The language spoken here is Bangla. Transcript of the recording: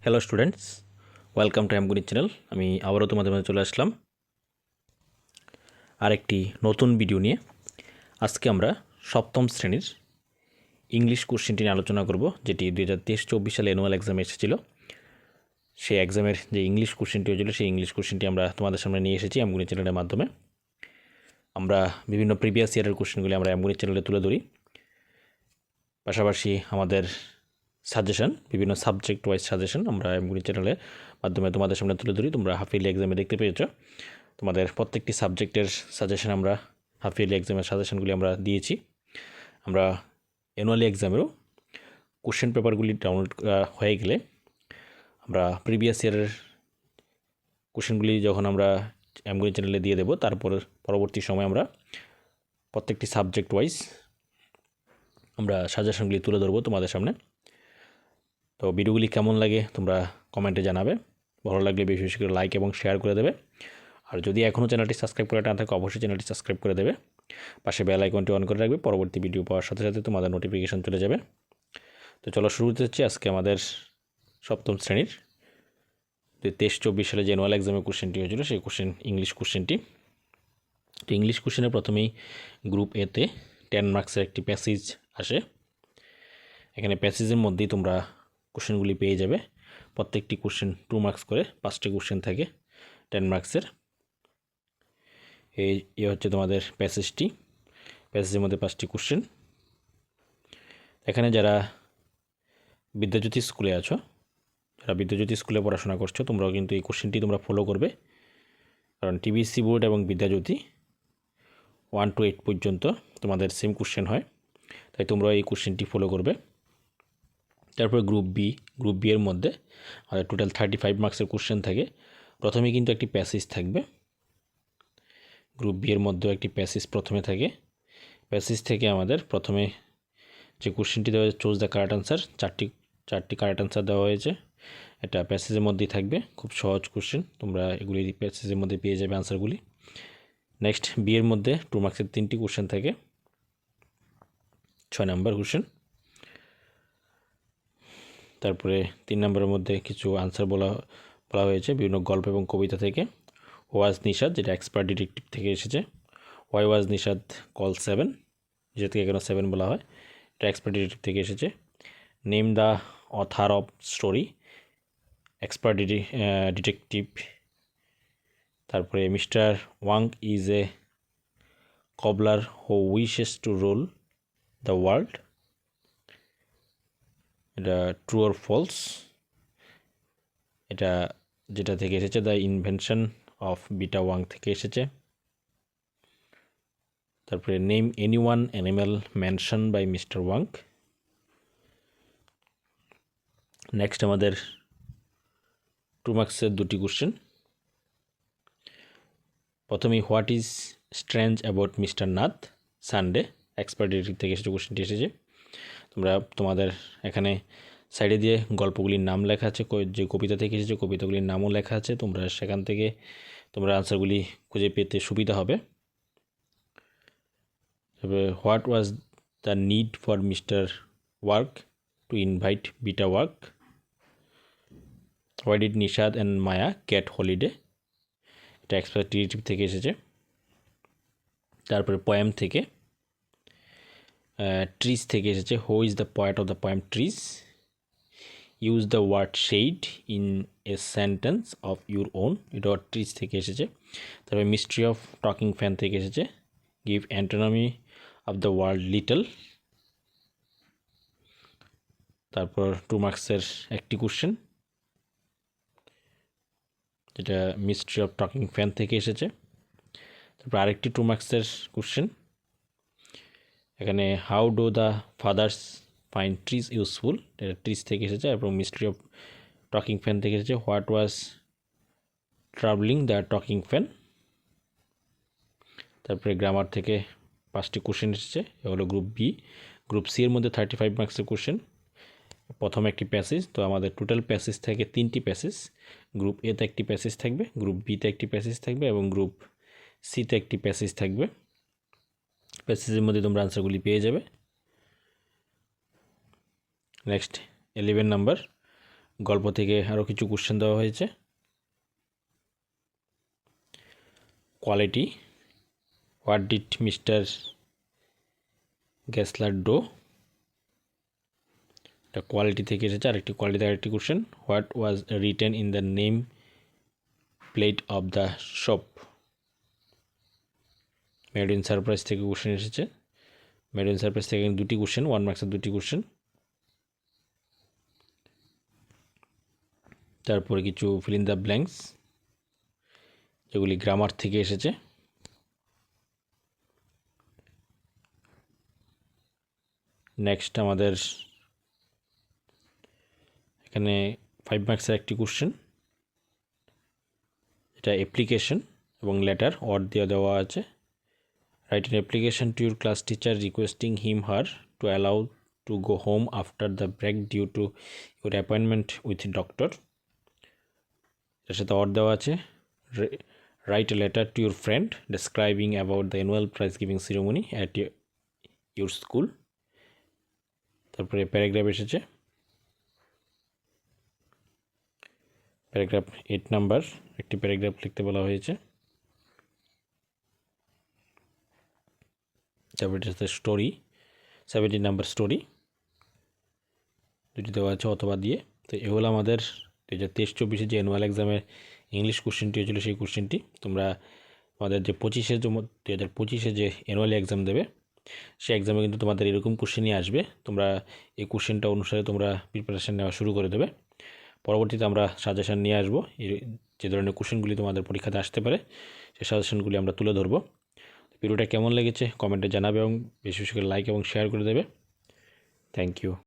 হ্যালো স্টুডেন্টস, ওয়েলকাম টু আমগুনি চ্যানেল। আমি আবারও তোমাদের মাঝে চলে আসলাম আরেকটি নতুন ভিডিও নিয়ে। আজকে আমরা সপ্তম শ্রেণীর ইংলিশ কোশ্চেনটি নিয়ে আলোচনা করব, যেটি 2023-24 সালে অ্যানুয়াল এক্সামে এসেছিল। সেই এক্সামের যে ইংলিশ কোশ্চেনটি হয়েছিল, সেই ইংলিশ কোশ্চেনটি আমরা তোমাদের সামনে নিয়ে এসেছি আমগুনি চ্যানেলের মাধ্যমে। আমরা বিভিন্ন প্রিভিয়াস ইয়ারের কোশ্চেনগুলি আমরা আমগুনি চ্যানেলে তুলে ধরি, পাশাপাশি আমাদের সাজেশন, বিভিন্ন সাবজেক্ট ওয়াইজ সাজেশন আমরা আমগুনি চ্যানেলের মাধ্যমে তোমাদের সামনে তুলে ধরি। তোমরা হাফ ইয়ারলি এক্সামে দেখতে পেয়েছো তোমাদের প্রত্যেকটি সাবজেক্টের সাজেশন আমরা হাফ ইয়ারলি এক্সামের সাজেশনগুলি আমরা দিয়েছি। আমরা অ্যানুয়ালি এক্সামেরও কোশ্চেন পেপারগুলি ডাউনলোড হয়ে গেলে আমরা প্রিভিয়াস ইয়ারের কোশ্চেনগুলি যখন আমরা আমগুনি চ্যানেলে দিয়ে দেবো, তারপর পরবর্তী সময় আমরা প্রত্যেকটি সাবজেক্ট ওয়াইজ আমরা সাজেশনগুলি তুলে ধরবো তোমাদের সামনে। তো ভিডিওগুলি কেমন লাগে তোমরা কমেন্টে জানাবে। ভালো লাগলে বেশি বেশি করে লাইক এবং শেয়ার করে দেবে। আর যদি এখনও চ্যানেলটি সাবস্ক্রাইব করে না থাকে, অবশ্যই চ্যানেলটি সাবস্ক্রাইব করে দেবে। পাশে বেল আইকনটি অন করে রাখবে, পরবর্তী ভিডিও পাওয়ার সাথে সাথে তোমাদের নোটিফিকেশন চলে যাবে। তো চলো শুরু করতে হচ্ছে আজকে আমাদের সপ্তম শ্রেণীর 2023-24 সালে যে অ্যানুয়াল এক্সামের কোশ্চেনটি হয়েছিল, সেই কোশ্চেন ইংলিশ কোশ্চেনটি। তো ইংলিশ কোশ্চেনে প্রথমেই গ্রুপ এতে 10 মার্কসের একটি প্যাসেজ আসে। এখানে প্যাসেজের মধ্যেই তোমরা কোশ্চেনগুলি পেয়ে যাবে। প্রত্যেকটি কোশ্চেন 2 মার্কস করে, 5টি কোশ্চেন থাকে 10 মার্কসের। এই হচ্ছে তোমাদের প্যাসেজটি। প্যাসেজের মধ্যে 5টি কোশ্চেন। এখানে যারা বিদ্যাজ্যোতি স্কুলে আছো, যারা বিদ্যাজ্যোতি স্কুলে পড়াশোনা করছো, তোমরাও কিন্তু এই কোশ্চেনটি তোমরা ফলো করবে, কারণ টিবিসি বোর্ড এবং বিদ্যাজ্যোতি 1 to 8 পর্যন্ত তোমাদের সেম কোশ্চেন হয়, তাই তোমরা এই কোশ্চেনটি ফলো করবে। তারপরে গ্রুপ বি এর মধ্যে আমাদের টোটাল 35 মার্কসের কোশ্চেন থাকে। প্রথমে কিন্তু একটি প্যাসেজ থাকবে। গ্রুপ বি এর মধ্যেও একটি প্যাসেজ প্রথমে থাকে। প্যাসেজ থেকে আমাদের প্রথমে যে কোশ্চেনটি দেওয়া হয়েছে, চুজ দ্য কারেক্ট আনসার, চারটি কারেক্ট আনসার দেওয়া হয়েছে। এটা প্যাসেজের মধ্যেই থাকবে, খুব সহজ কোশ্চেন, তোমরা এগুলি প্যাসেজের মধ্যে পেয়ে যাবে আনসারগুলি। নেক্সট বি এর মধ্যে 2 মার্কসের 3টি কোশ্চেন থাকে, 6 নাম্বার কোশ্চেন। তারপরে 3 নম্বরের মধ্যে কিছু আনসার বলা হয়েছে বিভিন্ন গল্প এবং কবিতা থেকে। ওয়াজ নিশাদ, যেটা এক্সপার্ট ডিটেকটিভ থেকে এসেছে। ওয়াই ওয়াজ নিশাদ কল 7, যেটা থেকে কেন 7 বলা হয়, এটা এক্সপার্ট ডিটেকটিভ থেকে এসেছে। Name the author of story, expert detective. তারপরে mister Wonka is a cobbler who wishes to rule the world, এটা ট্রু অর ফলস, এটা যেটা থেকে এসেছে the invention of Vita Wonk থেকে এসেছে। তারপরে name any one animal mention by mister Wonka. Next আমাদের 2 মার্কসের 2টি কোশ্চেন। প্রথমেই what is strange about mister Nath Sunday, expert detective থেকে এসেছে কোশ্চেনটি এসেছে। তোমাদের এখানে সাইডে দিয়ে গল্পগুলির নাম লেখা আছে, যে কবিতা থেকে এসেছে কবিতাগুলির নামও লেখা আছে। তোমরা সেখান থেকে তোমরা আনসারগুলি খুঁজে পেতে সুবিধা হবে। তবে what was the need for mister Wonka to invite Vita Wonk, why did Nishad and Maya get holiday, এটা এক্সপার্ট ডিটেকটিভ থেকে এসেছে। তারপরে পোয়েম থেকে ট্রিজ থেকে এসেছে, who is the poet of the poem trees, use the word shade in a sentence of your own, এটা ট্রিজ থেকে এসেছে। তারপরে মিস্ট্রি অফ টকিং ফ্যান থেকে এসেছে, give antonymy of the word little. তারপর 2 মার্কসের একটি কোশ্চেন, যেটা মিস্ট্রি অফ টকিং ফ্যান থেকে এসেছে। তারপর আরেকটি 2 মার্কসের কোশ্চেন, এখানে how do the father's find trees useful, এটা ট্রিজ থেকে এসেছে। এবং মিস্ট্রি অফ টকিং ফ্যান থেকে এসেছে, what was travelling the talking fan. তারপরে গ্রামার থেকে 5টি কোশ্চেন এসেছে, এগুলো গ্রুপ সি এর মধ্যে 35 মার্কসের কোশ্চেন। প্রথম একটি প্যাসেজ, তো আমাদের টোটাল প্যাসেজ থেকে 3টি প্যাসেজ। গ্রুপ এতে একটি প্যাসেজ থাকবে, গ্রুপ বিতে একটি প্যাসেজ থাকবে এবং গ্রুপ সিতে একটি প্যাসেজ থাকবে। প্যাসেজের মধ্যে তোমরা আনসারগুলি পেয়ে যাবে। নেক্সট 11 নাম্বার, গল্প থেকে আরও কিছু কোশ্চেন দেওয়া হয়েছে। Quality, what did mister Gessler do, এটা কোয়ালিটি থেকে এসেছে। আরেকটি কোয়ালিটি আরেকটি question, what was written in the name plate of the shop. Made in surprise থেকে কোশ্চেন এসেছে। মেড ইন সারপ্রাইজ থেকে দুটি কোশ্চেন, 1 মার্কসের দুটি কোশ্চেন। তারপরে কিছু ফিল ইন দ্য ব্ল্যাঙ্কস, যেগুলি গ্রামার থেকে এসেছে। নেক্সট আমাদের এখানে 5 মার্কসের একটি কোশ্চেন, এটা অ্যাপ্লিকেশন এবং লেটার ওয়ার্ড দিয়ে দেওয়া আছে। Write an application to your class teacher requesting him her to allow to go home after the break due to your appointment with doctor. এর সাথে ওয়ার্ড দেওয়া আছে। Write a letter to your friend describing about the annual prize giving ceremony at your school. তারপরে প্যারাগ্রাফ এসেছে, প্যারাগ্রাফ 8 নাম্বার একটি প্যারাগ্রাফ লিখতে বলা হয়েছে। তারপরে এটা হচ্ছে স্টোরি, 17 নাম্বার স্টোরি দুটি দেওয়া আছে অথবা দিয়ে। তো এগুলো আমাদের 2023-24 যে অ্যানুয়াল এক্সামের ইংলিশ কোশ্চেনটি হয়েছিল সেই কোশ্চেনটি। তোমরা আমাদের যে 2025 যে অ্যানুয়াল এক্সাম দেবে সেই এক্সামে কিন্তু তোমাদের এরকম কোশ্চেনই আসবে। তোমরা এই কোশ্চেনটা অনুসারে তোমরা প্রিপারেশান নেওয়া শুরু করে দেবে। পরবর্তীতে আমরা সাজেশান নিয়ে আসবো, যে ধরনের কোশ্চেনগুলি তোমাদের পরীক্ষাতে আসতে পারে সেই সাজেশনগুলি আমরা তুলে ধরবো। ভিডিওটা কেমন লেগেছে কমেন্টে জানাবে এবং বেশি বেশি করে লাইক এবং শেয়ার করে দেবে। Thank you.